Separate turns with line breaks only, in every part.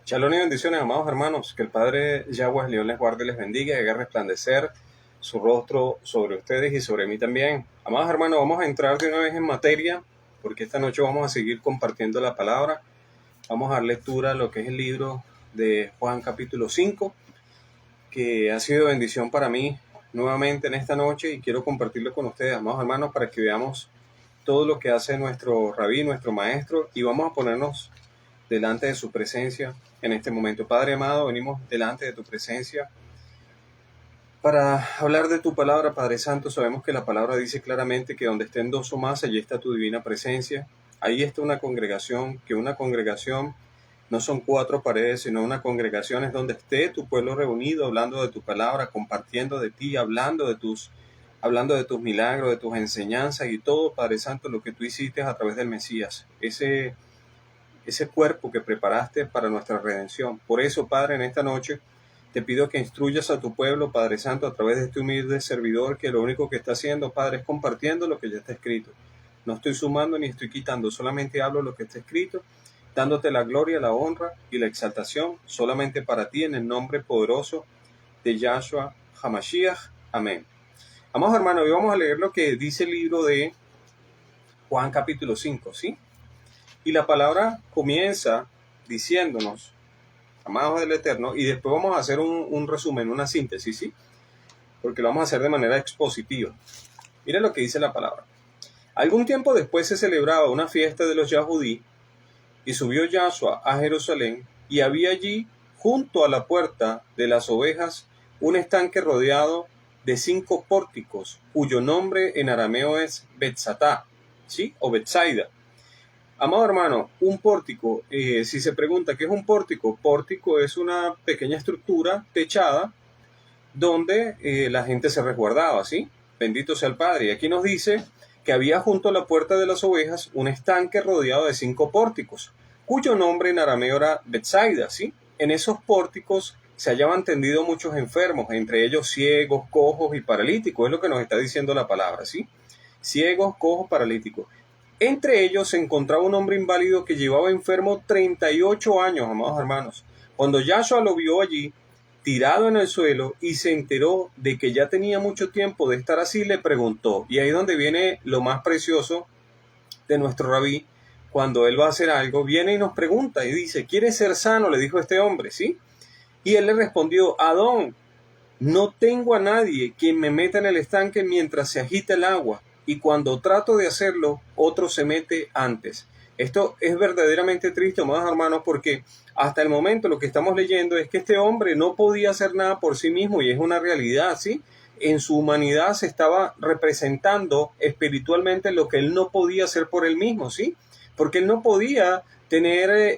Shalom y bendiciones, amados hermanos. Que el Padre Yahweh León les guarde y les bendiga y haga resplandecer su rostro sobre ustedes y sobre mí también. Amados hermanos, vamos a entrar de una vez en materia, porque esta noche vamos a seguir compartiendo la palabra. Vamos a dar lectura a lo que es el libro de Juan capítulo 5, que ha sido bendición para mí nuevamente en esta noche y quiero compartirlo con ustedes, amados hermanos, para que veamos todo lo que hace nuestro rabí, nuestro maestro, y vamos a ponernos delante de su presencia en este momento. Padre amado, venimos delante de tu presencia para hablar de tu palabra, Padre Santo. Sabemos que la palabra dice claramente que donde estén dos o más, allí está tu divina presencia. Ahí está una congregación, que una congregación no son cuatro paredes, sino una congregación es donde esté tu pueblo reunido, hablando de tu palabra, compartiendo de ti, hablando de tus milagros, de tus enseñanzas y todo, Padre Santo, lo que tú hiciste a través del Mesías. Ese cuerpo que preparaste para nuestra redención. Por eso, Padre, en esta noche te pido que instruyas a tu pueblo, Padre Santo, a través de este humilde servidor, que lo único que está haciendo, Padre, es compartiendo lo que ya está escrito. No estoy sumando ni estoy quitando, solamente hablo lo que está escrito, dándote la gloria, la honra y la exaltación, solamente para ti, en el nombre poderoso de Yahshua HaMashiach. Amén. Amados hermanos, hoy vamos a leer lo que dice el libro de Juan capítulo 5, ¿sí? Y la palabra comienza diciéndonos, amados del Eterno, y después vamos a hacer un resumen, una síntesis, ¿sí? Porque lo vamos a hacer de manera expositiva. Mira lo que dice la palabra. Algún tiempo después se celebraba una fiesta de los Yahudí, y subió Yahshua a Jerusalén, y había allí, junto a la puerta de las ovejas, un estanque rodeado de 5 pórticos, cuyo nombre en arameo es Betzatá, ¿sí? O Betsaida. Amado hermano, un pórtico, si se pregunta qué es un pórtico, pórtico es una pequeña estructura techada donde la gente se resguardaba, ¿sí? Bendito sea el Padre. Y aquí nos dice que había junto a la puerta de las ovejas un estanque rodeado de 5 pórticos, cuyo nombre en arameo era Betsaida, ¿sí? En esos pórticos se hallaban tendidos muchos enfermos, entre ellos ciegos, cojos y paralíticos, es lo que nos está diciendo la palabra, ¿sí? Ciegos, cojos, paralíticos. Entre ellos se encontraba un hombre inválido que llevaba enfermo 38 años, amados hermanos. Cuando Yahshua lo vio allí, tirado en el suelo, y se enteró de que ya tenía mucho tiempo de estar así, le preguntó. Y ahí es donde viene lo más precioso de nuestro rabí. Cuando él va a hacer algo, viene y nos pregunta y dice, ¿quieres ser sano?, le dijo este hombre, ¿sí? Y él le respondió, Adón, no tengo a nadie quien me meta en el estanque mientras se agita el agua, y cuando trato de hacerlo, otro se mete antes. Esto es verdaderamente triste, amados hermanos, porque hasta el momento lo que estamos leyendo es que este hombre no podía hacer nada por sí mismo, y es una realidad, ¿sí? En su humanidad se estaba representando espiritualmente lo que él no podía hacer por él mismo, ¿sí? Porque él no podía tener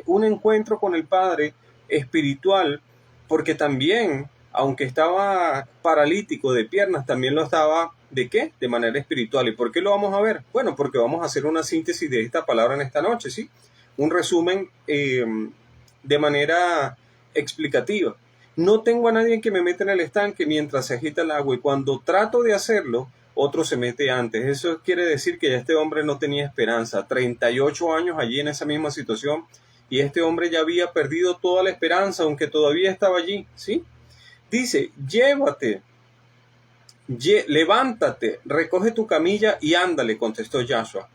un encuentro con el Padre espiritual, porque también, aunque estaba paralítico de piernas, también lo estaba, ¿de qué? De manera espiritual. ¿Y por qué lo vamos a ver? Bueno, porque vamos a hacer una síntesis de esta palabra en esta noche, ¿sí? Un resumen de manera explicativa. No tengo a nadie que me meta en el estanque mientras se agita el agua, y cuando trato de hacerlo, otro se mete antes. Eso quiere decir que ya este hombre no tenía esperanza. 38 años allí en esa misma situación, y este hombre ya había perdido toda la esperanza, aunque todavía estaba allí, ¿sí? Dice, levántate, recoge tu camilla y ándale, contestó Yahshua.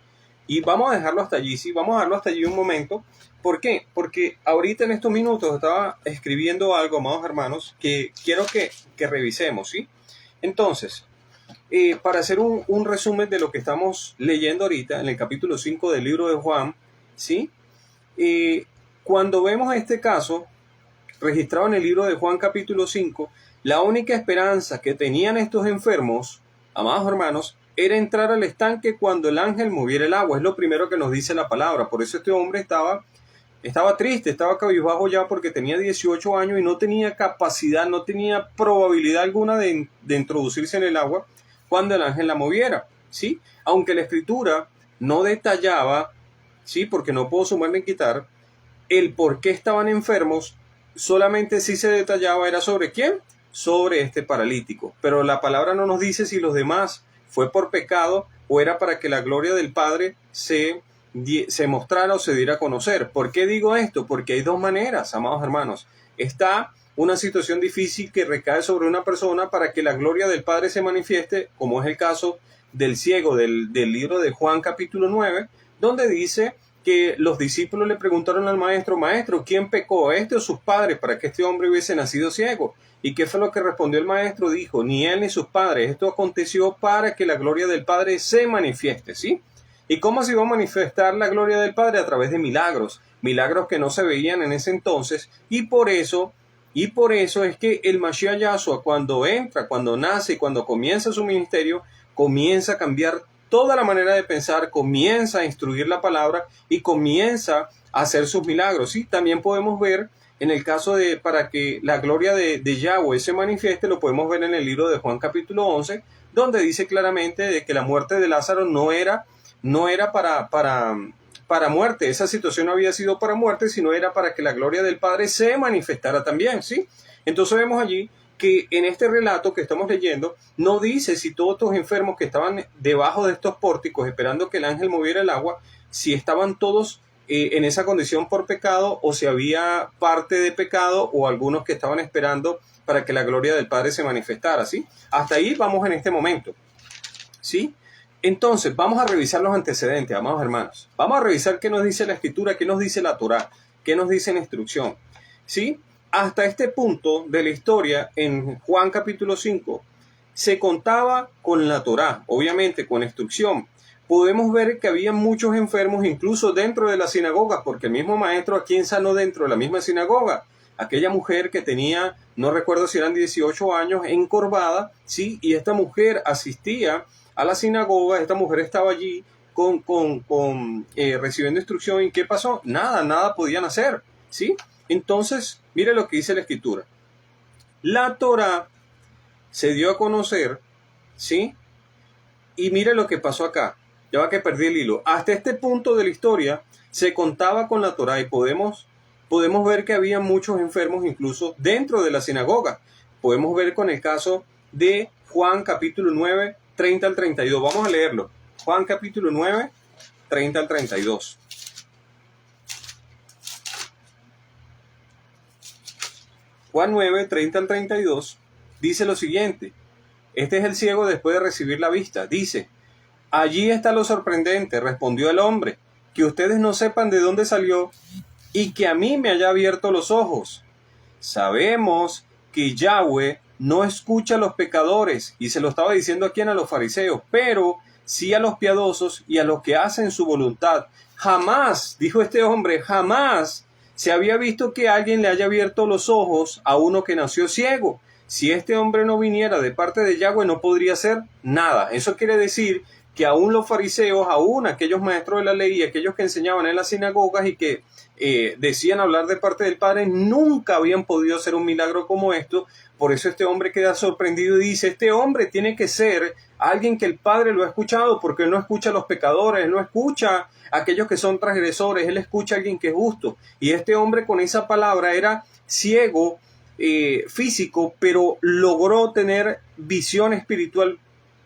Y vamos a dejarlo hasta allí, ¿sí? Vamos a dejarlo hasta allí un momento. ¿Por qué? Porque ahorita en estos minutos estaba escribiendo algo, amados hermanos, que quiero que revisemos, ¿sí? Entonces, para hacer un resumen de lo que estamos leyendo ahorita en el capítulo 5 del libro de Juan, ¿sí? Cuando vemos este caso registrado en el libro de Juan capítulo 5, la única esperanza que tenían estos enfermos, amados hermanos, era entrar al estanque cuando el ángel moviera el agua. Es lo primero que nos dice la palabra. Por eso este hombre estaba triste, estaba cabizbajo ya, porque tenía 18 años y no tenía capacidad, no tenía probabilidad alguna de introducirse en el agua cuando el ángel la moviera, ¿sí? Aunque la escritura no detallaba, ¿sí? Porque no puedo sumar ni quitar el por qué estaban enfermos, solamente sí se detallaba era sobre quién, sobre este paralítico. Pero la palabra no nos dice si los demás fue por pecado o era para que la gloria del Padre se se mostrara o se diera a conocer. ¿Por qué digo esto? Porque hay dos maneras, amados hermanos. Está una situación difícil que recae sobre una persona para que la gloria del Padre se manifieste, como es el caso del ciego del libro de Juan capítulo 9, donde dice que los discípulos le preguntaron al maestro, maestro, ¿quién pecó, este o sus padres, para que este hombre hubiese nacido ciego? ¿Y qué fue lo que respondió el maestro? Dijo, ni él ni sus padres, esto aconteció para que la gloria del Padre se manifieste, ¿sí? ¿Y cómo se iba a manifestar la gloria del Padre? A través de milagros, milagros que no se veían en ese entonces, y por eso es que el Mashiach Yahshua, cuando entra, cuando nace y cuando comienza su ministerio, comienza a cambiar toda la manera de pensar, comienza a instruir la palabra y comienza a hacer sus milagros. ¿Sí? También podemos ver en el caso de, para que la gloria de Yahweh se manifieste, lo podemos ver en el libro de Juan capítulo 11, donde dice claramente de que la muerte de Lázaro no era para muerte, esa situación no había sido para muerte, sino era para que la gloria del Padre se manifestara también, ¿sí? Entonces vemos allí que en este relato que estamos leyendo, no dice si todos estos enfermos que estaban debajo de estos pórticos esperando que el ángel moviera el agua, si estaban todos en esa condición por pecado o si había parte de pecado o algunos que estaban esperando para que la gloria del Padre se manifestara, ¿sí? Hasta ahí vamos en este momento, ¿sí? Entonces, vamos a revisar los antecedentes, amados hermanos. Vamos a revisar qué nos dice la Escritura, qué nos dice la Torá, qué nos dice la instrucción, ¿sí? Hasta este punto de la historia, en Juan capítulo 5, se contaba con la Torá, obviamente con instrucción. Podemos ver que había muchos enfermos incluso dentro de la sinagoga, porque el mismo maestro, ¿a quién sanó dentro de la misma sinagoga? Aquella mujer que tenía, no recuerdo si eran 18 años, encorvada, ¿sí? Y esta mujer asistía a la sinagoga, esta mujer estaba allí recibiendo instrucción. ¿Y qué pasó? Nada podían hacer, ¿sí? Entonces, mire lo que dice la Escritura. La Torá se dio a conocer, ¿sí? Y mire lo que pasó acá. Ya va que perdí el hilo. Hasta este punto de la historia se contaba con la Torá y podemos ver que había muchos enfermos incluso dentro de la sinagoga. Podemos ver con el caso de Juan capítulo 9, 30 al 32. Vamos a leerlo. Juan capítulo 9, 30 al 32. Juan 9, 30 al 32 dice lo siguiente. Este es el ciego después de recibir la vista. Dice, allí está lo sorprendente, respondió el hombre, que ustedes no sepan de dónde salió y que a mí me haya abierto los ojos. Sabemos que Yahweh no escucha a los pecadores, y se lo estaba diciendo aquí a los fariseos, pero sí a los piadosos y a los que hacen su voluntad. Jamás, dijo este hombre, jamás se había visto que alguien le haya abierto los ojos a uno que nació ciego. Si este hombre no viniera de parte de Yahweh, no podría hacer nada. Eso quiere decir que aún los fariseos, aún aquellos maestros de la ley y aquellos que enseñaban en las sinagogas y que decían hablar de parte del Padre, nunca habían podido hacer un milagro como esto. Por eso este hombre queda sorprendido y dice, este hombre tiene que ser alguien que el Padre lo ha escuchado, porque él no escucha a los pecadores, él no escucha a aquellos que son transgresores, él escucha a alguien que es justo. Y este hombre con esa palabra era ciego físico, pero logró tener visión espiritual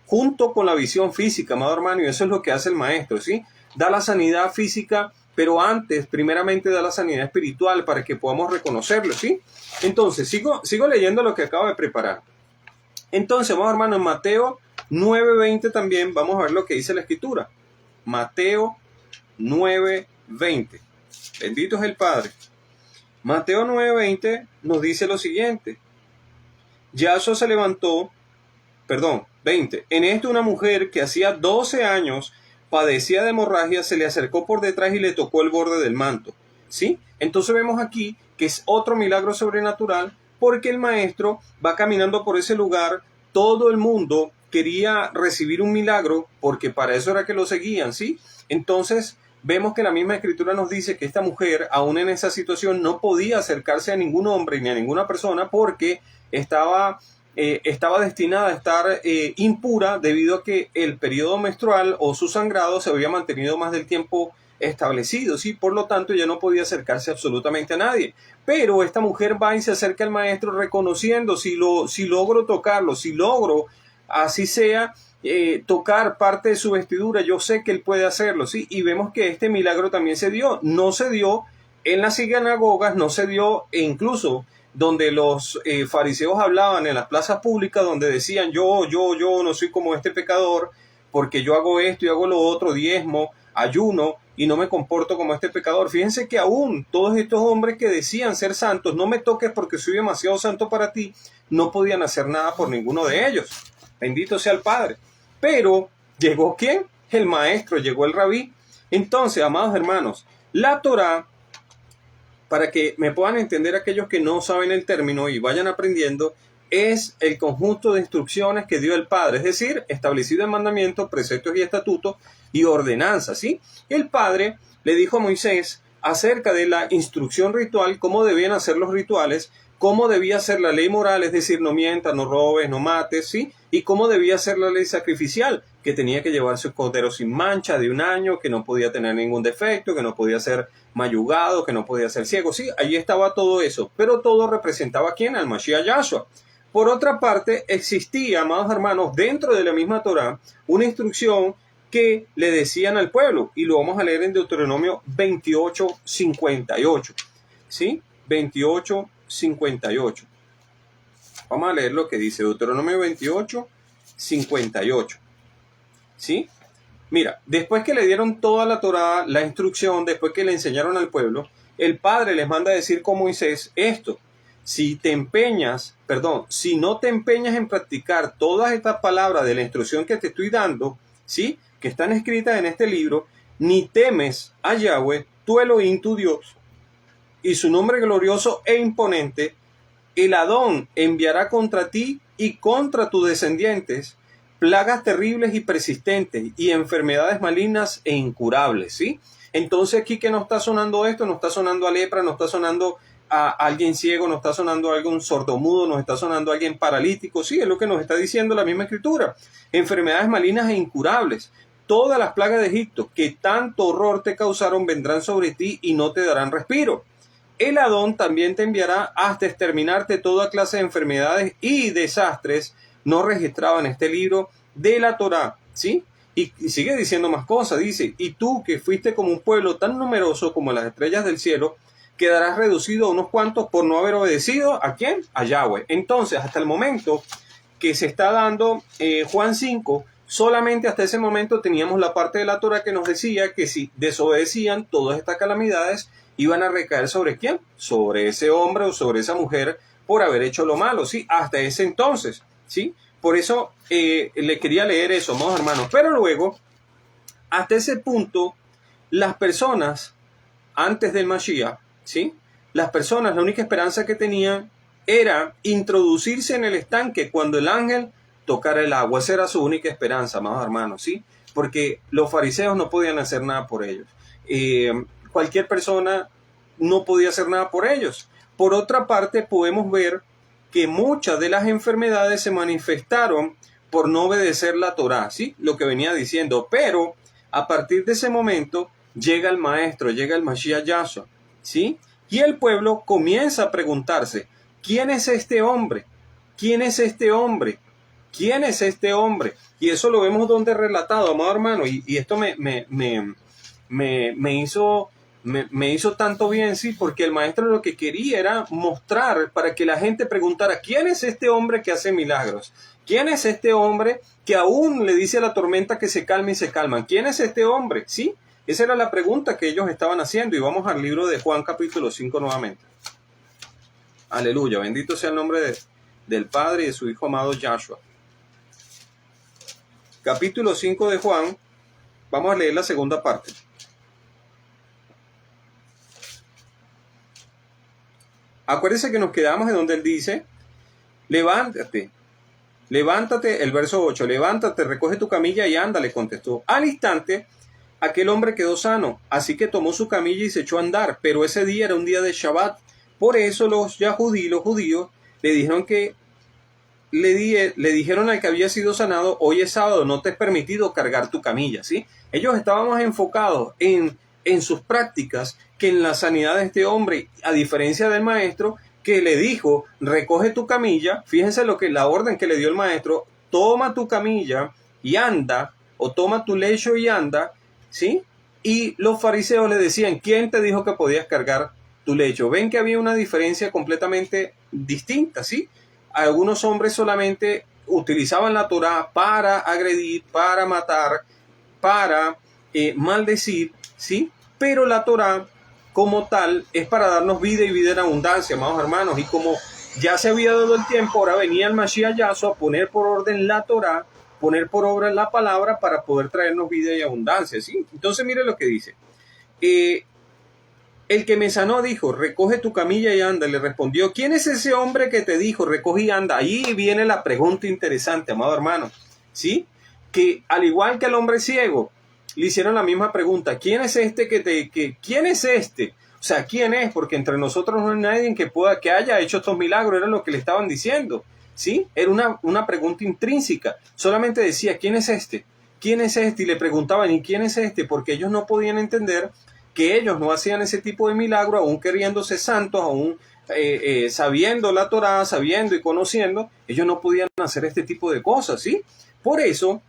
junto con la visión física, amado hermano, y eso es lo que hace el maestro, ¿sí? Da la sanidad física, pero antes, primeramente, da la sanidad espiritual para que podamos reconocerlo, ¿sí? Entonces, sigo leyendo lo que acabo de preparar. Entonces, amado hermano, en Mateo 9:20 también vamos a ver lo que dice la Escritura. Mateo 9:20. Bendito es el Padre. Mateo 9:20 nos dice lo siguiente. Yahshua se levantó, 20. En esto una mujer que hacía 12 años padecía de hemorragia se le acercó por detrás y le tocó el borde del manto, ¿sí? Entonces vemos aquí que es otro milagro sobrenatural porque el maestro va caminando por ese lugar, todo el mundo quería recibir un milagro porque para eso era que lo seguían, ¿sí? Entonces vemos que la misma Escritura nos dice que esta mujer, aún en esa situación, no podía acercarse a ningún hombre ni a ninguna persona porque estaba destinada a estar impura debido a que el periodo menstrual o su sangrado se había mantenido más del tiempo establecido, ¿sí? Por lo tanto, ya no podía acercarse absolutamente a nadie. Pero esta mujer va y se acerca al maestro reconociendo, si logro tocarlo, si logro, así sea, tocar parte de su vestidura, yo sé que él puede hacerlo, ¿sí? Y vemos que este milagro también se dio. No se dio en las sinagogas, no se dio incluso donde los fariseos hablaban en las plazas públicas, donde decían yo no soy como este pecador, porque yo hago esto y hago lo otro, diezmo, ayuno, y no me comporto como este pecador. Fíjense que aún todos estos hombres que decían ser santos, no me toques porque soy demasiado santo para ti, no podían hacer nada por ninguno de ellos. Bendito sea el Padre. Pero llegó ¿quién? El maestro, llegó el rabí. Entonces, amados hermanos, la Torá, para que me puedan entender aquellos que no saben el término y vayan aprendiendo, es el conjunto de instrucciones que dio el Padre, es decir, establecido en mandamientos, preceptos y estatutos y ordenanzas, ¿sí? El Padre le dijo a Moisés acerca de la instrucción ritual, cómo debían hacer los rituales, cómo debía ser la ley moral, es decir, no mientas, no robes, no mates, ¿sí? Y cómo debía ser la ley sacrificial, que tenía que llevarse un cordero sin mancha de 1 año, que no podía tener ningún defecto, que no podía ser mayugado, que no podía ser ciego, sí, ahí estaba todo eso, pero todo representaba ¿a quién? Al Mashiach Yahshua. Por otra parte, existía, amados hermanos, dentro de la misma Torá, una instrucción que le decían al pueblo, y lo vamos a leer en Deuteronomio 28:58, ¿sí? 28:58. Vamos a leer lo que dice Deuteronomio 28:58, ¿sí? Mira, después que le dieron toda la Torá, la instrucción, después que le enseñaron al pueblo, el Padre les manda a decir con Moisés esto: si no te empeñas en practicar todas estas palabras de la instrucción que te estoy dando, ¿sí? Que están escritas en este libro, ni temes a Yahweh, tu Elohim, tu Dios, y su nombre glorioso e imponente, el Adón enviará contra ti y contra tus descendientes plagas terribles y persistentes y enfermedades malignas e incurables, ¿sí? Entonces aquí que no está sonando esto, no está sonando a lepra, no está sonando a alguien ciego, no está sonando a algún sordomudo, no está sonando a alguien paralítico, sí, es lo que nos está diciendo la misma escritura. Enfermedades malignas e incurables. Todas las plagas de Egipto que tanto horror te causaron vendrán sobre ti y no te darán respiro. El Adón también te enviará hasta exterminarte toda clase de enfermedades y desastres no registrados en este libro de la Torá, ¿sí? Y sigue diciendo más cosas, dice, y tú que fuiste como un pueblo tan numeroso como las estrellas del cielo, quedarás reducido a unos cuantos por no haber obedecido, ¿a quién? A Yahweh. Entonces, hasta el momento que se está dando Juan 5, solamente hasta ese momento teníamos la parte de la Torá que nos decía que si desobedecían, todas estas calamidades iban a recaer ¿sobre quién? Sobre ese hombre o sobre esa mujer por haber hecho lo malo, ¿sí? Hasta ese entonces, ¿sí? Por eso le quería leer eso, amados hermanos. Pero luego, hasta ese punto, las personas, antes del Mashiach, ¿sí? Las personas, la única esperanza que tenían era introducirse en el estanque cuando el ángel tocara el agua. Esa era su única esperanza, amados hermanos, ¿sí? Porque los fariseos no podían hacer nada por ellos. Cualquier persona no podía hacer nada por ellos. Por otra parte, podemos ver que muchas de las enfermedades se manifestaron por no obedecer la Torá, ¿sí? Lo que venía diciendo. Pero a partir de ese momento llega el maestro, llega el Mashiach Yahshua, ¿sí? Y el pueblo comienza a preguntarse, ¿quién es este hombre? ¿Quién es este hombre? ¿Quién es este hombre? Y eso lo vemos donde relatado, amado hermano, y esto me hizo tanto bien, sí, porque el maestro lo que quería era mostrar para que la gente preguntara, ¿quién es este hombre que hace milagros? ¿Quién es este hombre que aún le dice a la tormenta que se calme y se calman? ¿Quién es este hombre? ¿Sí? Esa era la pregunta que ellos estaban haciendo, y vamos al libro de Juan capítulo 5 nuevamente. Aleluya, bendito sea el nombre del Padre y de su Hijo amado Yahshua. Capítulo 5 de Juan, vamos a leer la segunda parte. Acuérdense que nos quedamos en donde él dice, levántate, el verso 8, levántate, recoge tu camilla y anda, le contestó. Al instante, aquel hombre quedó sano, así que tomó su camilla y se echó a andar, pero ese día era un día de Shabbat. Por eso los judíos le dijeron le dijeron al que había sido sanado, hoy es sábado, no te es permitido cargar tu camilla, ¿sí? Ellos estaban más enfocados en sus prácticas que en la sanidad de este hombre, a diferencia del maestro que le dijo, recoge tu camilla. Fíjense la orden que le dio el maestro, toma tu camilla y anda, o toma tu lecho y anda, ¿sí? Y los fariseos le decían, ¿quién te dijo que podías cargar tu lecho? Ven que había una diferencia completamente distinta, ¿sí? Algunos hombres solamente utilizaban la Torá para agredir, para matar, para maldecir, ¿sí? Pero la Torá como tal es para darnos vida y vida en abundancia, amados hermanos, y como ya se había dado el tiempo, ahora venía el Mashiach Yahshua a poner por orden la Torá, poner por obra la palabra para poder traernos vida y abundancia, ¿sí? Entonces mire lo que dice. El que me sanó dijo, recoge tu camilla y anda. Le respondió, ¿quién es ese hombre que te dijo, recoge y anda? Ahí viene la pregunta interesante, amado hermano, ¿sí? Que al igual que al hombre ciego, le hicieron la misma pregunta, ¿quién es este quién es este? O sea, ¿quién es? Porque entre nosotros no hay nadie que haya hecho estos milagros, era lo que le estaban diciendo, ¿sí? Era una pregunta intrínseca, solamente decía, ¿quién es este? ¿Quién es este? Y le preguntaban, ¿y quién es este? Porque ellos no podían entender que ellos no hacían ese tipo de milagro, aún queriéndose santos, aún sabiendo la Torá, sabiendo y conociendo, ellos no podían hacer este tipo de cosas, ¿sí? Por eso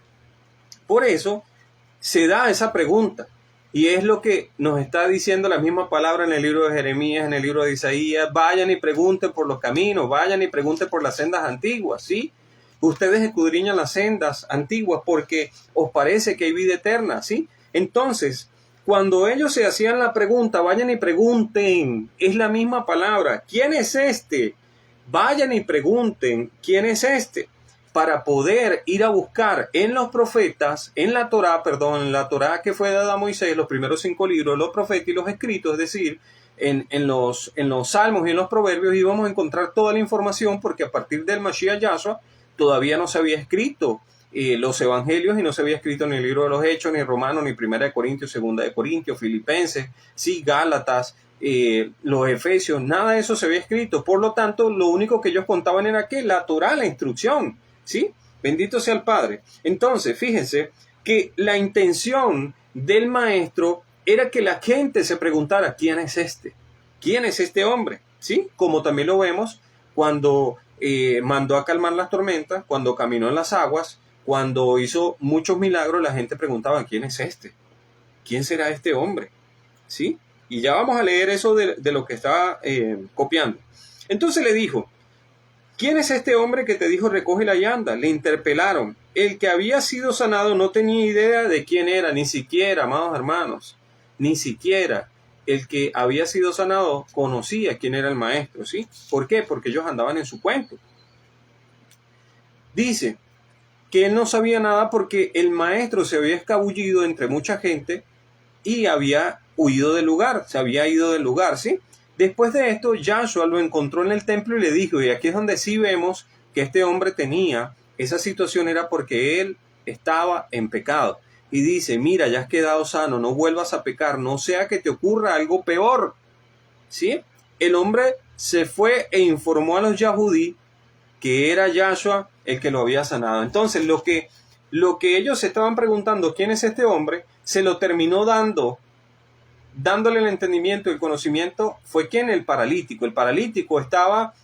se da esa pregunta. Y es lo que nos está diciendo la misma palabra en el libro de Jeremías, en el libro de Isaías. Vayan y pregunten por los caminos, vayan y pregunten por las sendas antiguas, ¿sí? Ustedes escudriñan las sendas antiguas porque os parece que hay vida eterna, ¿sí? Entonces, cuando ellos se hacían la pregunta, vayan y pregunten, es la misma palabra. ¿Quién es este? Vayan y pregunten, ¿quién es este? Para poder ir a buscar en los profetas, en la Torá que fue dada a Moisés, los primeros 5 libros, los profetas y los escritos, es decir, en los salmos y en los proverbios íbamos a encontrar toda la información porque a partir del Mashiach Yahshua todavía no se había escrito los evangelios y no se había escrito ni el libro de los Hechos, ni Romanos, ni Primera de Corintios, Segunda de Corintios, Filipenses, sí, Gálatas, los Efesios, nada de eso se había escrito. Por lo tanto, lo único que ellos contaban era que la Torá, la instrucción, ¿sí? Bendito sea el Padre. Entonces, fíjense que la intención del maestro era que la gente se preguntara, ¿quién es este? ¿Quién es este hombre? ¿Sí? Como también lo vemos cuando mandó a calmar las tormentas, cuando caminó en las aguas, cuando hizo muchos milagros, la gente preguntaba, ¿quién es este? ¿Quién será este hombre? ¿Sí? Y ya vamos a leer eso de lo que estaba copiando. Entonces le dijo, ¿quién es este hombre que te dijo recógela y anda? Le interpelaron. El que había sido sanado no tenía idea de quién era, ni siquiera, amados hermanos, ni siquiera el que había sido sanado conocía quién era el maestro, ¿sí? ¿Por qué? Porque ellos andaban en su cuento. Dice que él no sabía nada porque el maestro se había escabullido entre mucha gente y había huido del lugar, se había ido del lugar, ¿sí? Después de esto, Yahshua lo encontró en el templo y le dijo, y aquí es donde sí vemos que este hombre tenía esa situación, era porque él estaba en pecado. Y dice, mira, ya has quedado sano, no vuelvas a pecar, no sea que te ocurra algo peor, ¿sí? El hombre se fue e informó a los Yahudí que era Yahshua el que lo había sanado. Entonces, lo que ellos se estaban preguntando, ¿quién es este hombre? Se lo terminó dándole el entendimiento, el conocimiento, fue quien el paralítico. El paralítico estaba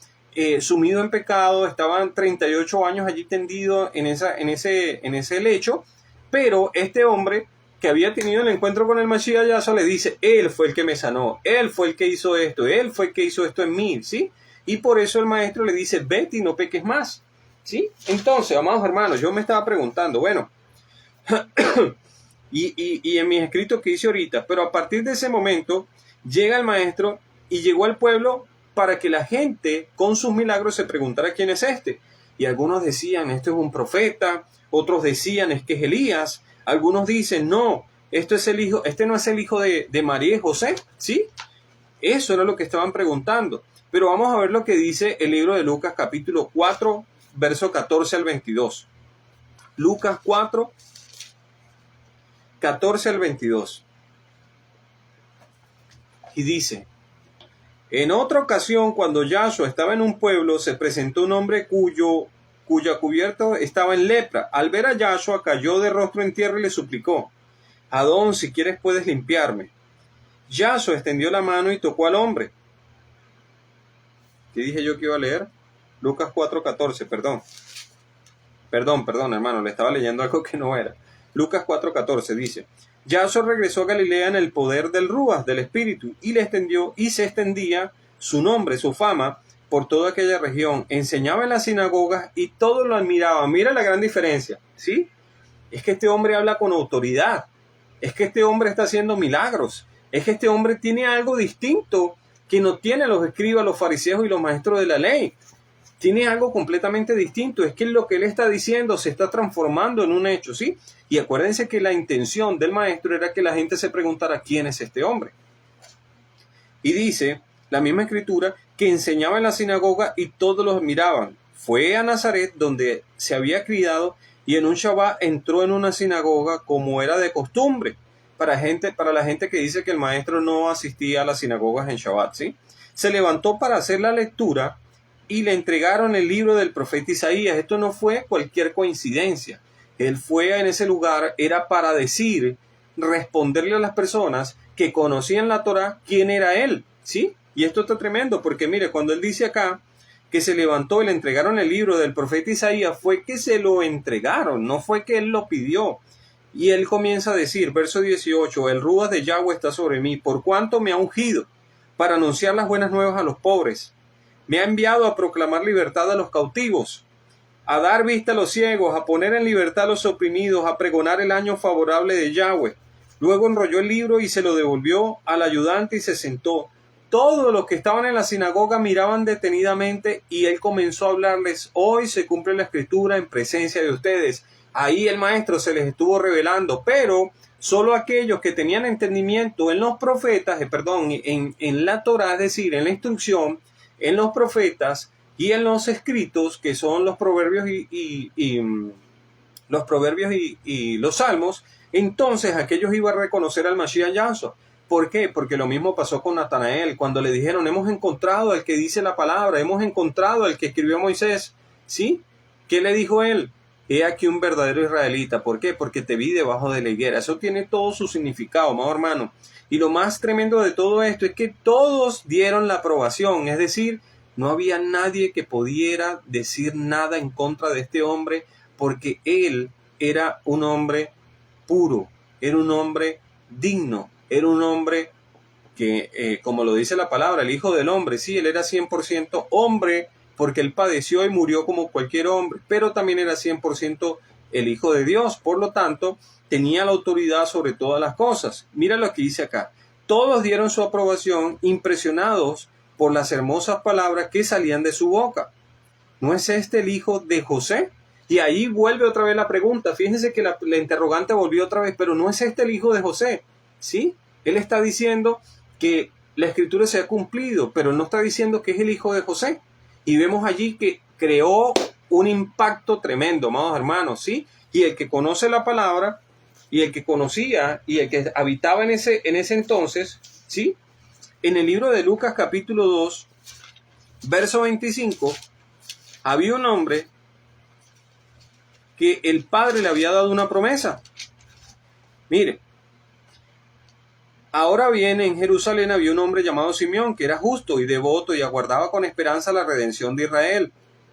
sumido en pecado, estaban 38 años allí tendido en ese lecho, pero este hombre que había tenido el encuentro con el Mashiach Yahshua le dice, él fue el que me sanó, él fue el que hizo esto, él fue el que hizo esto en mí, ¿sí? Y por eso el maestro le dice, vete y no peques más, ¿sí? Entonces, amados hermanos, yo me estaba preguntando, bueno, y en mis escritos que hice ahorita, pero a partir de ese momento llega el maestro y llegó al pueblo para que la gente con sus milagros se preguntara quién es este. Y algunos decían, este es un profeta, otros decían, es que es Elías, algunos dicen, no, este no es el hijo de María y José, ¿sí? Eso era lo que estaban preguntando. Pero vamos a ver lo que dice el libro de Lucas capítulo 4, verso 14 al 22. Lucas 4, 14 al 22. Y dice, en otra ocasión, cuando Yahshua estaba en un pueblo, se presentó un hombre cuya cubierta estaba en lepra. Al ver a Yahshua, cayó de rostro en tierra y le suplicó, Adón, si quieres puedes limpiarme. Yahshua extendió la mano y tocó al hombre. ¿Qué dije yo que iba a leer? Lucas 4:14, perdón. Perdón, hermano, le estaba leyendo algo que no era. Lucas 4:14 dice: Yaso regresó a Galilea en el poder del Ruach, del Espíritu, y se extendía su nombre, su fama, por toda aquella región. Enseñaba en las sinagogas y todos lo admiraban. Mira la gran diferencia, ¿sí? Es que este hombre habla con autoridad. Es que este hombre está haciendo milagros. Es que este hombre tiene algo distinto que no tienen los escribas, los fariseos y los maestros de la ley. Tiene algo completamente distinto. Es que lo que él está diciendo se está transformando en un hecho, ¿sí? Y acuérdense que la intención del maestro era que la gente se preguntara quién es este hombre. Y dice la misma escritura que enseñaba en la sinagoga y todos los miraban. Fue a Nazaret donde se había criado y en un Shabbat entró en una sinagoga como era de costumbre para la gente que dice que el maestro no asistía a las sinagogas en Shabbat, ¿sí? Se levantó para hacer la lectura y le entregaron el libro del profeta Isaías. Esto no fue cualquier coincidencia. Él fue en ese lugar, era para responderle a las personas que conocían la Torá quién era él, ¿sí? Y esto está tremendo porque mire, cuando él dice acá que se levantó y le entregaron el libro del profeta Isaías, fue que se lo entregaron, no fue que él lo pidió. Y él comienza a decir, verso 18, el Ruach de Yahweh está sobre mí, por cuanto me ha ungido para anunciar las buenas nuevas a los pobres. Me ha enviado a proclamar libertad a los cautivos, a dar vista a los ciegos, a poner en libertad a los oprimidos, a pregonar el año favorable de Yahweh. Luego enrolló el libro y se lo devolvió al ayudante y se sentó. Todos los que estaban en la sinagoga miraban detenidamente y él comenzó a hablarles: hoy se cumple la escritura en presencia de ustedes. Ahí el maestro se les estuvo revelando, pero solo aquellos que tenían entendimiento en los profetas, en la Torá, es decir, en la instrucción, en los profetas y en los escritos, que son los proverbios y los salmos, entonces aquellos iban a reconocer al Mashiach Yahshua. ¿Por qué? Porque lo mismo pasó con Natanael, cuando le dijeron: hemos encontrado al que dice la palabra, hemos encontrado al que escribió Moisés, ¿sí? ¿Qué le dijo él? He aquí un verdadero israelita. ¿Por qué? Porque te vi debajo de la higuera. Eso tiene todo su significado, amado hermano. Y lo más tremendo de todo esto es que todos dieron la aprobación, es decir, no había nadie que pudiera decir nada en contra de este hombre, porque él era un hombre puro, era un hombre digno, era un hombre que, como lo dice la palabra, el Hijo del Hombre, sí, él era 100% hombre, porque él padeció y murió como cualquier hombre, pero también era 100% el Hijo de Dios, por lo tanto, tenía la autoridad sobre todas las cosas. Mira lo que dice acá: todos dieron su aprobación, impresionados por las hermosas palabras que salían de su boca. ¿No es este el hijo de José? Y ahí vuelve otra vez la pregunta. Fíjense que la interrogante volvió otra vez, pero ¿no es este el hijo de José? ¿Sí? Él está diciendo que la escritura se ha cumplido, pero no está diciendo que es el hijo de José. Y vemos allí que creó un impacto tremendo, amados hermanos, ¿sí? Y el que conoce la palabra, y el que conocía, y el que habitaba en ese entonces, ¿sí? En el libro de Lucas capítulo 2, verso 25, había un hombre que el padre le había dado una promesa. Mire, ahora bien, en Jerusalén había un hombre llamado Simeón, que era justo y devoto y aguardaba con esperanza la redención de Israel.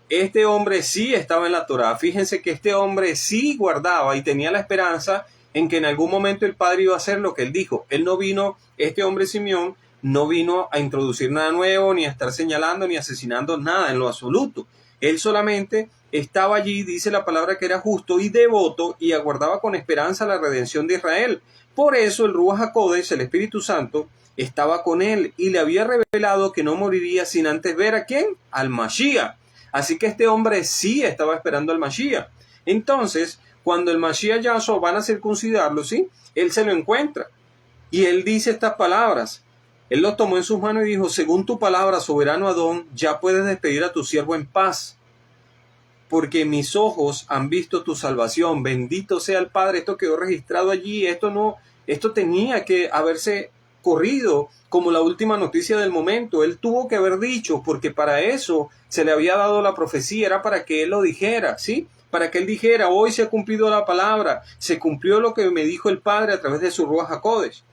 Este hombre sí estaba en la Torá. Fíjense que este hombre sí guardaba y tenía la esperanza en que en algún momento el padre iba a hacer lo que él dijo. Él no vino, este hombre Simeón, no vino a introducir nada nuevo, ni a estar señalando, ni asesinando nada en lo absoluto. Él solamente estaba allí, dice la palabra, que era justo y devoto y aguardaba con esperanza la redención de Israel. Por eso el Ruach HaKodesh, el Espíritu Santo, estaba con él y le había revelado que no moriría sin antes ver ¿a quién? Al Mashiach. Así que este hombre sí estaba esperando al Mashiach. Entonces, cuando el Mashiach Yahshua van a circuncidarlo, ¿sí? Él se lo encuentra y él dice estas palabras. Él lo tomó en sus manos y dijo: según tu palabra, soberano Adón, ya puedes despedir a tu siervo en paz, porque mis ojos han visto tu salvación. Bendito sea el Padre. Esto quedó registrado allí. Esto tenía que haberse corrido como la última noticia del momento. Él tuvo que haber dicho, porque para eso se le había dado la profecía, era para que él lo dijera, ¿sí? Para que él dijera: hoy se ha cumplido la palabra, se cumplió lo que me dijo el Padre a través de su Ruach HaKodesh.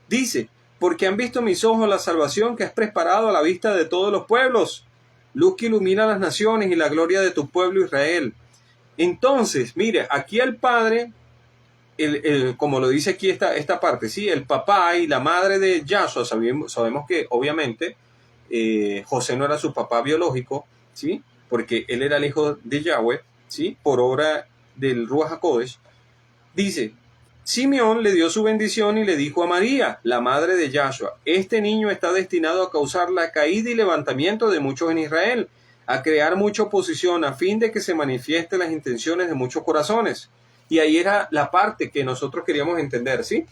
Dice: porque han visto mis ojos la salvación que has preparado a la vista de todos los pueblos, luz que ilumina las naciones y la gloria de tu pueblo Israel. Entonces, mire, aquí el padre, como lo dice aquí esta parte, ¿sí? El papá y la madre de Yahshua, sabemos que obviamente José no era su papá biológico, ¿sí? Porque él era el hijo de Yahweh, ¿sí? Por obra del Ruach HaKodesh. Dice, Simeón le dio su bendición y le dijo a María, la madre de Yahshua, este niño está destinado a causar la caída y levantamiento de muchos en Israel, a crear mucha oposición a fin de que se manifiesten las intenciones de muchos corazones. Y ahí era la parte que nosotros queríamos entender, ¿sí?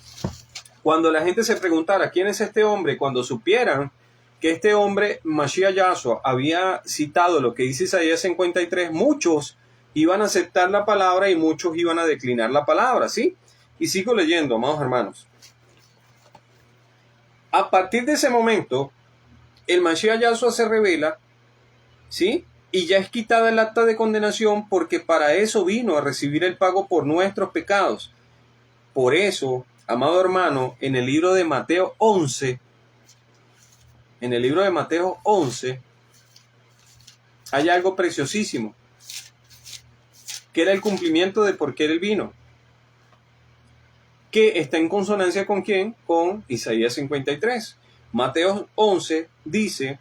Cuando la gente se preguntara quién es este hombre, cuando supieran que este hombre, Mashiach Yahshua, había citado lo que dice Isaías 53, muchos iban a aceptar la palabra y muchos iban a declinar la palabra, ¿sí? Y sigo leyendo, amados hermanos. A partir de ese momento, el Mashiach Yahshua se revela, ¿sí? Y ya es quitada el acta de condenación porque para eso vino a recibir el pago por nuestros pecados. Por eso, amado hermano, en el libro de Mateo 11, hay algo preciosísimo, que era el cumplimiento de por qué él vino, que está en consonancia con ¿quién? Con Isaías 53. Mateo 11 dice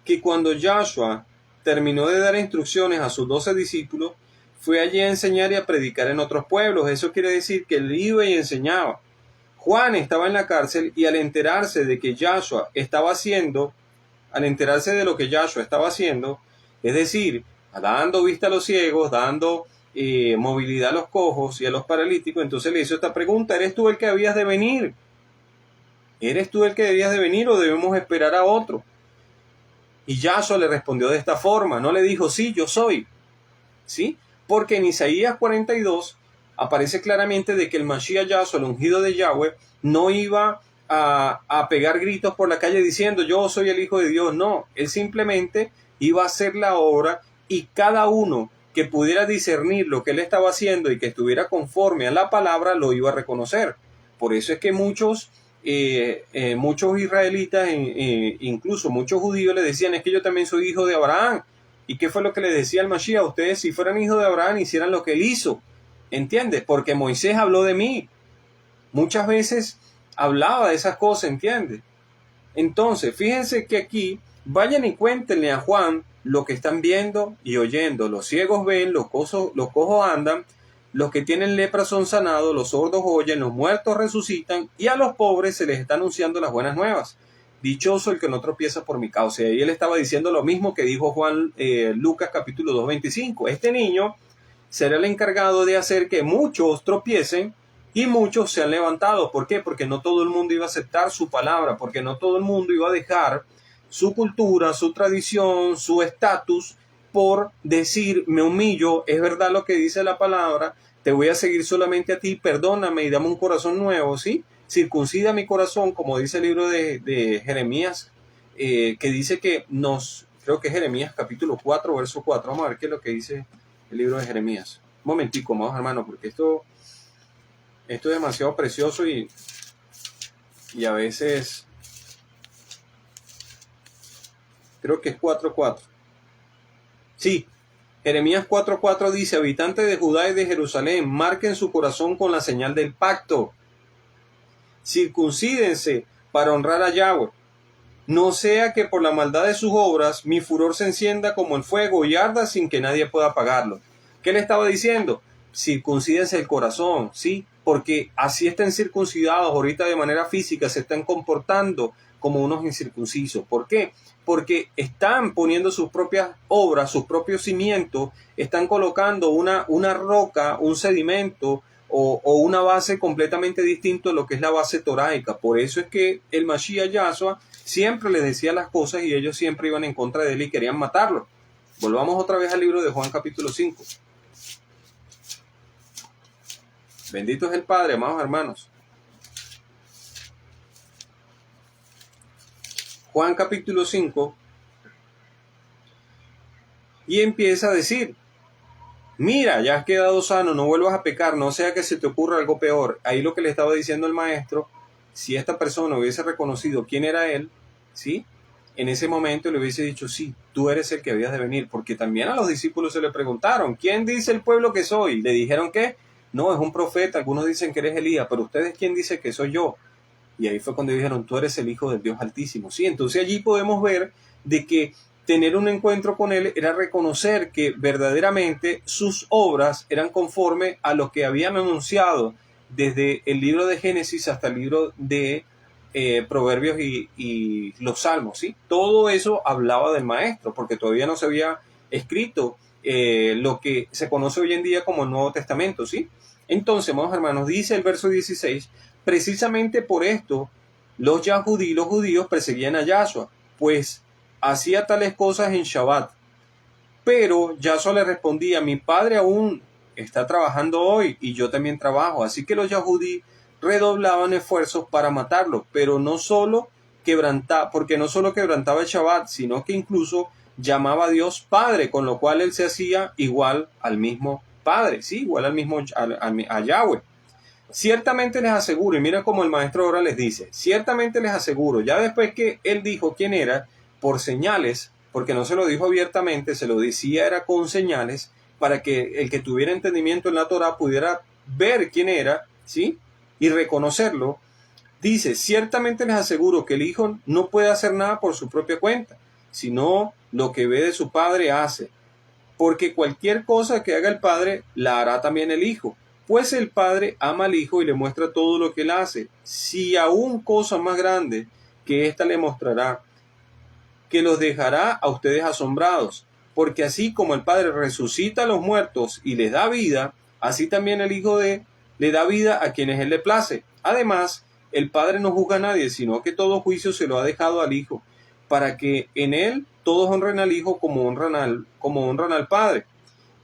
que cuando Yahshua terminó de dar instrucciones a sus 12 discípulos, fue allí a enseñar y a predicar en otros pueblos. Eso quiere decir que él iba y enseñaba. Juan estaba en la cárcel y al enterarse de que Yahshua estaba haciendo, al enterarse de lo que Yahshua estaba haciendo, es decir, dando vista a los ciegos, dando movilidad a los cojos y a los paralíticos, entonces le hizo esta pregunta: ¿eres tú el que habías de venir? ¿Eres tú el que debías de venir o debemos esperar a otro? Y Yahshua le respondió de esta forma, no le dijo sí, yo soy, ¿sí? Porque en Isaías 42 aparece claramente de que el Mashiach Yahshua, el ungido de Yahweh, no iba a pegar gritos por la calle diciendo yo soy el Hijo de Dios, no, él simplemente iba a hacer la obra y cada uno que pudiera discernir lo que él estaba haciendo y que estuviera conforme a la palabra lo iba a reconocer. Por eso es que muchos israelitas, incluso muchos judíos le decían, es que yo también soy hijo de Abraham. ¿Y qué fue lo que le decía el Mashiach? Ustedes si fueran hijos de Abraham hicieran lo que él hizo. ¿Entiendes? Porque Moisés habló de mí. Muchas veces hablaba de esas cosas, ¿entiendes? Entonces, fíjense que aquí, vayan y cuéntenle a Juan lo que están viendo y oyendo. Los ciegos ven, los cojos andan, los que tienen lepra son sanados, los sordos oyen, los muertos resucitan y a los pobres se les está anunciando las buenas nuevas. Dichoso el que no tropieza por mi causa. Y ahí él estaba diciendo lo mismo que dijo Juan, Lucas capítulo 2, 25. Este niño será el encargado de hacer que muchos tropiecen y muchos se han levantado. ¿Por qué? Porque no todo el mundo iba a aceptar su palabra, porque no todo el mundo iba a dejar su cultura, su tradición, su estatus, por decir, me humillo, es verdad lo que dice la palabra, te voy a seguir solamente a ti, perdóname y dame un corazón nuevo, ¿sí? Circuncida mi corazón, como dice el libro de Jeremías, que dice que creo que es Jeremías capítulo 4, verso 4, vamos a ver qué es lo que dice el libro de Jeremías. Un momentico, amados hermanos, porque esto es demasiado precioso y a veces creo que es 4:4. Sí, Jeremías 4:4 dice, habitantes de Judá y de Jerusalén, marquen su corazón con la señal del pacto. Circuncídense para honrar a Yahweh. No sea que por la maldad de sus obras mi furor se encienda como el fuego y arda sin que nadie pueda apagarlo. ¿Qué le estaba diciendo? Circuncídense el corazón, ¿sí? Porque así estén circuncidados ahorita de manera física, se están comportando como unos incircuncisos. ¿Por qué? Porque están poniendo sus propias obras, sus propios cimientos, están colocando una roca, un sedimento o una base completamente distinta a lo que es la base toráica. Por eso es que el Mashiach Yahshua siempre les decía las cosas y ellos siempre iban en contra de él y querían matarlo. Volvamos otra vez al libro de Juan capítulo 5. Bendito es el Padre, amados hermanos. Juan capítulo 5 y empieza a decir, mira, ya has quedado sano, no vuelvas a pecar, no sea que se te ocurra algo peor. Ahí lo que le estaba diciendo el maestro, si esta persona hubiese reconocido quién era él, ¿sí? en ese momento le hubiese dicho, sí, tú eres el que habías de venir, porque también a los discípulos se le preguntaron, ¿quién dice el pueblo que soy? Le dijeron que no, es un profeta, algunos dicen que eres Elías, pero ustedes, ¿quién dice que soy yo? Y ahí fue cuando dijeron, tú eres el Hijo del Dios Altísimo. Sí, entonces allí podemos ver de que tener un encuentro con Él era reconocer que verdaderamente sus obras eran conforme a lo que habían anunciado desde el libro de Génesis hasta el libro de Proverbios y los Salmos. ¿Sí? Todo eso hablaba del Maestro, porque todavía no se había escrito lo que se conoce hoy en día como el Nuevo Testamento. ¿Sí? Entonces, amados hermanos, dice el verso 16, precisamente por esto los judíos perseguían a Yahshua, pues hacía tales cosas en Shabbat. Pero Yahshua le respondía, mi padre aún está trabajando hoy y yo también trabajo. Así que los Yahudí redoblaban esfuerzos para matarlo, pero porque no solo quebrantaba el Shabbat, sino que incluso llamaba a Dios Padre, con lo cual él se hacía igual al mismo Padre, ¿sí? Igual al mismo a Yahweh. Ciertamente les aseguro, y mira cómo el maestro ahora les dice, ciertamente les aseguro, ya después que él dijo quién era, por señales, porque no se lo dijo abiertamente, se lo decía era con señales, para que el que tuviera entendimiento en la Torah pudiera ver quién era, ¿sí? Y reconocerlo. Dice, ciertamente les aseguro que el Hijo no puede hacer nada por su propia cuenta, sino lo que ve de su Padre hace, porque cualquier cosa que haga el Padre, la hará también el Hijo. Pues el Padre ama al Hijo y le muestra todo lo que él hace. Si aún cosa más grande que ésta le mostrará, que los dejará a ustedes asombrados. Porque así como el Padre resucita a los muertos y les da vida, así también el Hijo le da vida a quienes él le place. Además, el Padre no juzga a nadie, sino que todo juicio se lo ha dejado al Hijo, para que en él todos honren al Hijo como honran al Padre.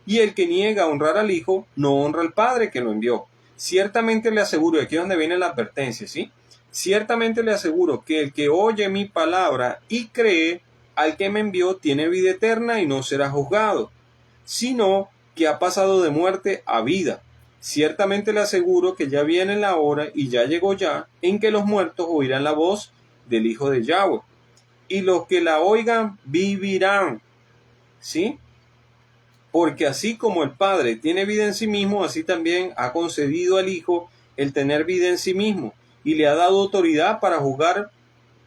Y el que niega a honrar al Hijo, no honra al Padre que lo envió. Ciertamente le aseguro, y aquí es donde viene la advertencia, ¿sí? Ciertamente le aseguro que el que oye mi palabra y cree al que me envió tiene vida eterna y no será juzgado, sino que ha pasado de muerte a vida. Ciertamente le aseguro que ya viene la hora y ya llegó ya en que los muertos oirán la voz del Hijo de Yahweh, y los que la oigan vivirán, ¿sí? Porque así como el Padre tiene vida en sí mismo, así también ha concedido al Hijo el tener vida en sí mismo, y le ha dado autoridad para juzgar,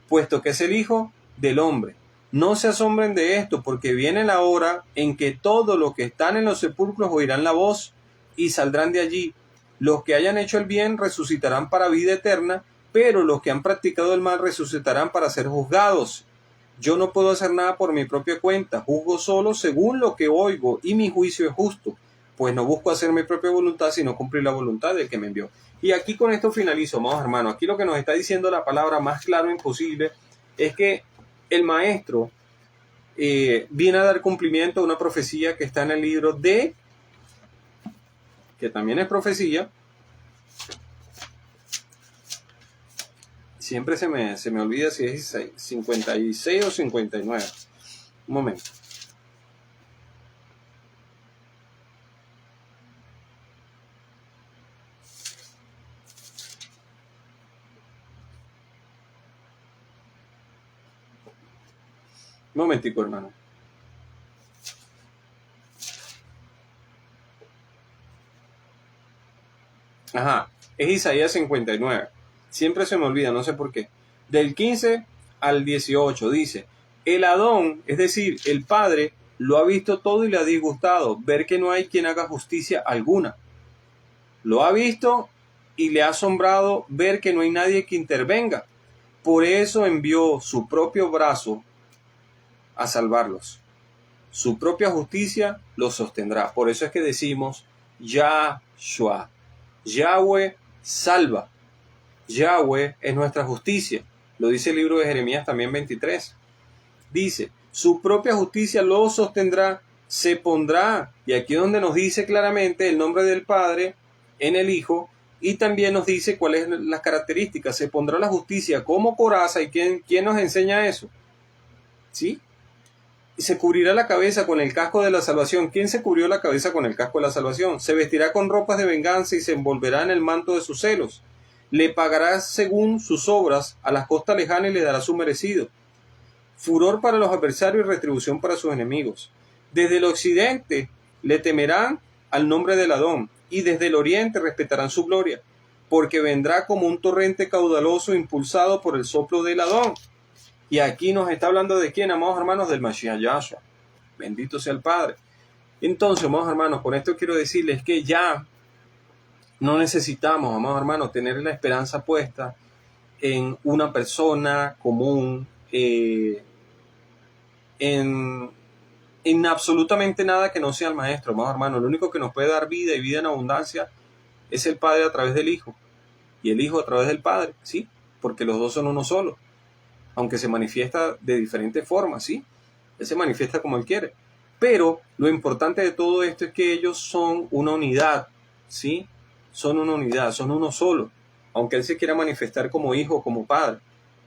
puesto que es el Hijo del hombre. No se asombren de esto, porque viene la hora en que todos los que están en los sepulcros oirán la voz y saldrán de allí. Los que hayan hecho el bien resucitarán para vida eterna, pero los que han practicado el mal resucitarán para ser juzgados. Yo no puedo hacer nada por mi propia cuenta, juzgo solo según lo que oigo, y mi juicio es justo, pues no busco hacer mi propia voluntad, sino cumplir la voluntad del que me envió. Y aquí con esto finalizo, amados hermanos. Aquí lo que nos está diciendo la palabra más claro imposible es que el maestro viene a dar cumplimiento a una profecía que está en el libro de, que también es profecía. Siempre se me olvida si es 56 o 59. Un momento. Un momentico, hermano. Ajá, es Isaías 59. Siempre se me olvida, no sé por qué. Del 15 al 18 dice, el Adón, es decir, el Padre, lo ha visto todo y le ha disgustado ver que no hay quien haga justicia alguna. Lo ha visto y le ha asombrado ver que no hay nadie que intervenga. Por eso envió su propio brazo a salvarlos. Su propia justicia los sostendrá. Por eso es que decimos Yahshua. Yahweh salva. Yahweh es nuestra justicia. Lo dice el libro de Jeremías también 23. Dice, su propia justicia lo sostendrá, se pondrá. Y aquí es donde nos dice claramente el nombre del Padre en el Hijo, y también nos dice cuáles son las características. Se pondrá la justicia como coraza. ¿Y quién nos enseña eso? ¿Sí? Y se cubrirá la cabeza con el casco de la salvación. ¿Quién se cubrió la cabeza con el casco de la salvación? Se vestirá con ropas de venganza y se envolverá en el manto de sus celos. Le pagará según sus obras a las costas lejanas y le dará su merecido. furor para los adversarios y retribución para sus enemigos. Desde el occidente le temerán al nombre del Adón, y desde el oriente respetarán su gloria, porque vendrá como un torrente caudaloso impulsado por el soplo del Adón. Y aquí nos está hablando de quién, amados hermanos, del Mashiach Yahshua. Bendito sea el Padre. Entonces, amados hermanos, con esto quiero decirles que ya no necesitamos, amados hermanos, tener la esperanza puesta en una persona común, en absolutamente nada que no sea el Maestro, amados hermanos. Lo único que nos puede dar vida y vida en abundancia es el Padre a través del Hijo, y el Hijo a través del Padre, ¿sí? Porque los dos son uno solo, aunque se manifiesta de diferentes formas, ¿sí? Él se manifiesta como Él quiere. Pero lo importante de todo esto es que ellos son una unidad, ¿sí? Son una unidad, son uno solo, aunque Él se quiera manifestar como Hijo o como Padre,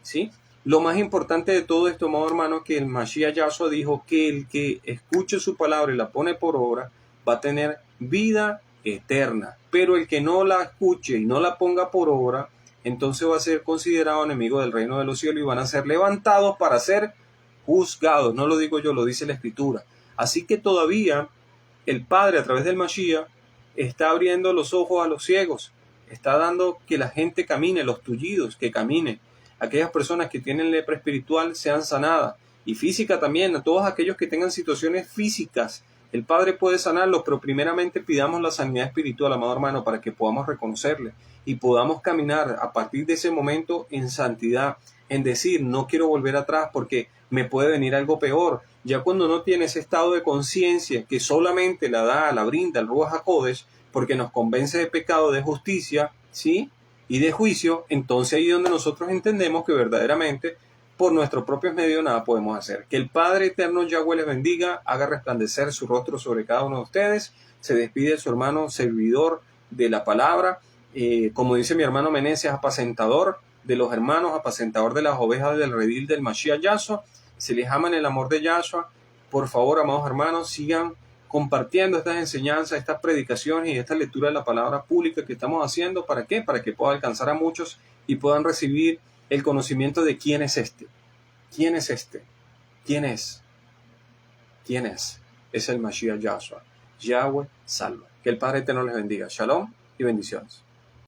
¿sí? Lo más importante de todo esto, amado hermano, es que el Mashiach Yahshua dijo que el que escuche su palabra y la pone por obra va a tener vida eterna. Pero el que no la escuche y no la ponga por obra, entonces va a ser considerado enemigo del reino de los cielos y van a ser levantados para ser juzgados. No lo digo yo, lo dice la Escritura. Así que todavía el Padre a través del Mashiach está abriendo los ojos a los ciegos, está dando que la gente camine, los tullidos que caminen, aquellas personas que tienen lepra espiritual sean sanadas, y física también, a todos aquellos que tengan situaciones físicas. El Padre puede sanarlos, pero primeramente pidamos la sanidad espiritual, amado hermano, para que podamos reconocerle y podamos caminar a partir de ese momento en santidad, en decir, no quiero volver atrás porque me puede venir algo peor. Ya cuando no tiene ese estado de conciencia que solamente la brinda el Ruach HaKodesh, porque nos convence de pecado, de justicia, ¿sí? Y de juicio, entonces ahí es donde nosotros entendemos que verdaderamente por nuestros propios medios nada podemos hacer. Que el Padre Eterno Yahweh les bendiga, haga resplandecer su rostro sobre cada uno de ustedes. Se despide su hermano servidor de la palabra, como dice mi hermano Meneses, apacentador de los hermanos, apacentador de las ovejas del redil del Mashiach Yahshua. Se les ama en el amor de Yahshua. Por favor, amados hermanos, sigan compartiendo estas enseñanzas, estas predicaciones y esta lectura de la palabra pública que estamos haciendo. ¿Para qué? Para que pueda alcanzar a muchos y puedan recibir el conocimiento de quién es este. ¿Quién es este? ¿Quién es? ¿Quién es? Es el Mashiach Yahshua. Yahweh salva. Que el Padre Eterno les bendiga. Shalom y bendiciones.